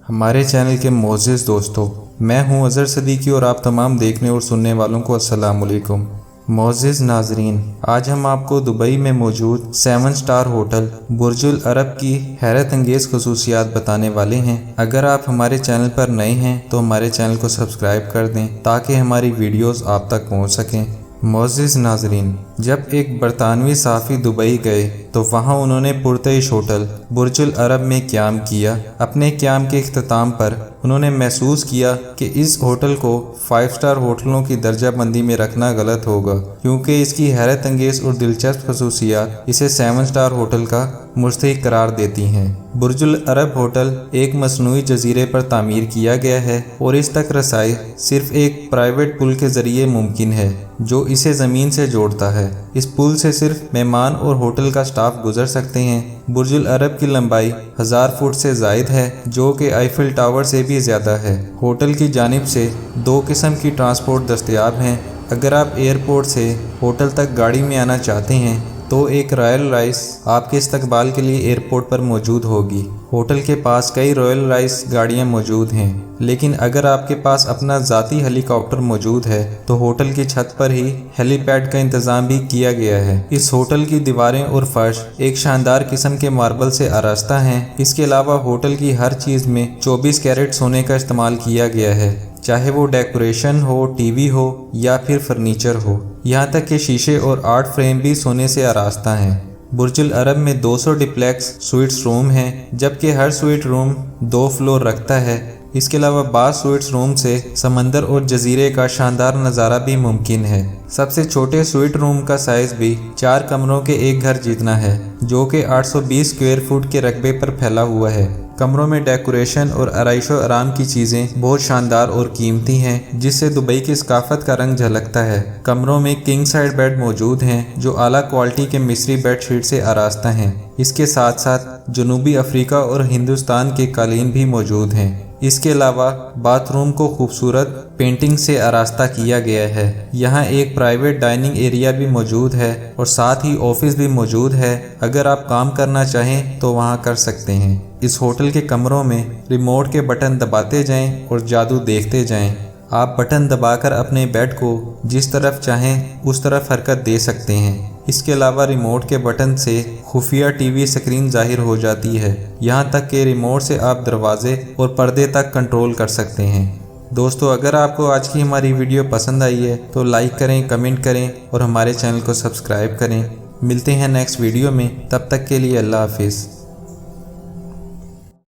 हमारे चैनल के मोअज़्ज़िज़ दोस्तों, मैं हूं अज़हर सदीकी और आप तमाम देखने और सुनने वालों को अस्सलाम वालेकुम। मोअज़्ज़िज़ नाज़रीन, आज हम आपको दुबई में मौजूद 7 स्टार होटल बुर्जुल अरब की हैरत अंगेज़ खसूसियात बताने वाले हैं। अगर आप हमारे चैनल पर नए हैं तो हमारे चैनल को सब्सक्राइब कर दें ताकि हमारी वीडियोस आप तक पहुंच सकें। मोअज़्ज़िज़ नाज़रीन, जब एक बरतानवी सहाफ़ी दुबई गए तो वहाँ उन्होंने पुरतइश होटल बुर्जुल अरब में क़याम किया। अपने क़याम के इख्तिताम पर उन्होंने महसूस किया कि इस होटल को 5 स्टार होटलों की दर्जा बंदी में रखना गलत होगा, क्योंकि इसकी हैरत अंगेज़ और दिलचस्प खसूसियात इसे 7 स्टार होटल का मुस्तहिक करार देती हैं। बुर्जुल अरब होटल एक मसनूई जजीरे पर तामीर किया गया है और इस तक रसाई सिर्फ एक प्राइवेट पुल के ज़रिए मुमकिन है जो इसे ज़मीन से जोड़ता है। इस पुल से सिर्फ मेहमान और होटल का स्टाफ गुजर सकते हैं। बुर्जुल अरब की लंबाई 1000 फुट से ज़ायद है, जो कि आईफिल टावर से भी ज़्यादा है। होटल की जानिब से 2 किस्म की ट्रांसपोर्ट दस्तयाब हैं। अगर आप एयरपोर्ट से होटल तक गाड़ी में आना चाहते हैं तो एक रॉयल राइस आपके इस्तकबाल के लिए एयरपोर्ट पर मौजूद होगी। होटल के पास कई रॉयल राइस गाड़ियां मौजूद हैं, लेकिन अगर आपके पास अपना ज़ाती हेलीकॉप्टर मौजूद है तो होटल की छत पर ही हेलीपैड का इंतज़ाम भी किया गया है। इस होटल की दीवारें और फर्श एक शानदार किस्म के मार्बल से आरास्ता हैं। इसके अलावा होटल की हर चीज़ में 24 कैरेट सोने का इस्तेमाल किया गया है, चाहे वो डेकोरेशन हो, टीवी हो या फिर फर्नीचर हो। यहाँ तक कि शीशे और आर्ट फ्रेम भी सोने से आरास्ता हैं। बुर्जुल अरब में 200 डिप्लेक्स स्वीट्स रूम हैं, जबकि हर स्वीट रूम 2 फ्लोर रखता है। इसके अलावा बाज़ स्वीट्स रूम से समंदर और जजीरे का शानदार नज़ारा भी मुमकिन है। सबसे छोटे स्वीट रूम का साइज़ भी 4 कमरों के एक घर जितना है, जो कि 820 स्क्वायर फुट के रकबे पर फैला हुआ है। कमरों में डेकोरेशन और आराइशो आराम की चीज़ें बहुत शानदार और कीमती हैं, जिससे दुबई की सकाफत का रंग झलकता है। कमरों में किंग साइड बेड मौजूद हैं जो आला क्वालिटी के मिस्री बेडशीट से आरास्ता हैं। इसके साथ साथ जनूबी अफ्रीका और हिंदुस्तान के कालीन भी मौजूद हैं। इसके अलावा बाथरूम को खूबसूरत पेंटिंग से आरास्ता किया गया है। यहाँ एक प्राइवेट डाइनिंग एरिया भी मौजूद है और साथ ही ऑफिस भी मौजूद है। अगर आप काम करना चाहें तो वहाँ कर सकते हैं। इस होटल के कमरों में रिमोट के बटन दबाते जाएं और जादू देखते जाएं। आप बटन दबाकर अपने बेड को जिस तरफ चाहें उस तरफ हरकत दे सकते हैं। इसके अलावा रिमोट के बटन से खुफिया टीवी स्क्रीन जाहिर हो जाती है। यहाँ तक कि रिमोट से आप दरवाजे और पर्दे तक कंट्रोल कर सकते हैं। दोस्तों, अगर आपको आज की हमारी वीडियो पसंद आई है तो लाइक करें, कमेंट करें और हमारे चैनल को सब्सक्राइब करें। मिलते हैं नेक्स्ट वीडियो में, तब तक के लिए अल्लाह हाफिज़।